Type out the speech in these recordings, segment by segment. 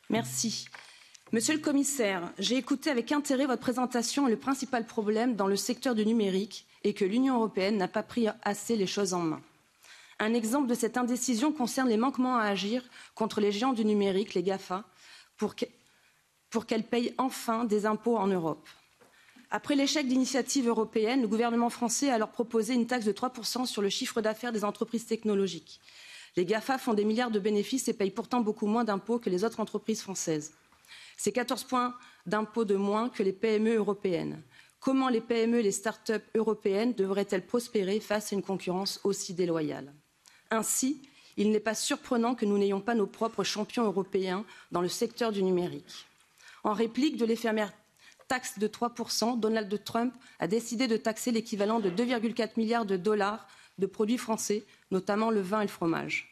Merci. Monsieur le commissaire, j'ai écouté avec intérêt votre présentation et le principal problème dans le secteur du numérique est que l'Union européenne n'a pas pris assez les choses en main. Un exemple de cette indécision concerne les manquements à agir contre les géants du numérique, les GAFA, pour qu'elles payent enfin des impôts en Europe. Après l'échec d'initiatives européennes, le gouvernement français a alors proposé une taxe de 3% sur le chiffre d'affaires des entreprises technologiques. Les GAFA font des milliards de bénéfices et payent pourtant beaucoup moins d'impôts que les autres entreprises françaises. C'est 14 points d'impôts de moins que les PME européennes. Comment les PME et les start-up européennes devraient-elles prospérer face à une concurrence aussi déloyale? Ainsi, il n'est pas surprenant que nous n'ayons pas nos propres champions européens dans le secteur du numérique. En réplique de l'éphémère taxe de 3%, Donald Trump a décidé de taxer l'équivalent de 2,4 milliards de dollars de produits français, notamment le vin et le fromage.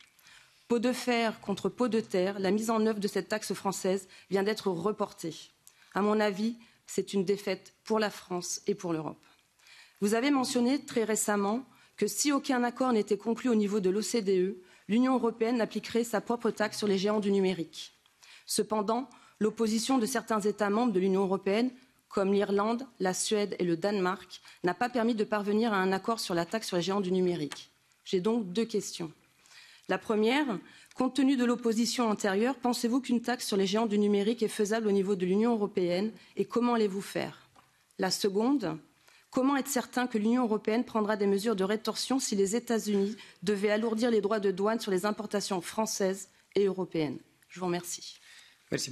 Pot de fer contre pot de terre, la mise en œuvre de cette taxe française vient d'être reportée. À mon avis, c'est une défaite pour la France et pour l'Europe. Vous avez mentionné très récemment que si aucun accord n'était conclu au niveau de l'OCDE, l'Union européenne appliquerait sa propre taxe sur les géants du numérique. Cependant, l'opposition de certains États membres de l'Union européenne, comme l'Irlande, la Suède et le Danemark, n'a pas permis de parvenir à un accord sur la taxe sur les géants du numérique. J'ai donc deux questions. La première, compte tenu de l'opposition antérieure, pensez-vous qu'une taxe sur les géants du numérique est faisable au niveau de l'Union européenne et comment allez-vous faire? La seconde, comment être certain que l'Union européenne prendra des mesures de rétorsion si les États-Unis devaient alourdir les droits de douane sur les importations françaises et européennes? Je vous remercie. Merci.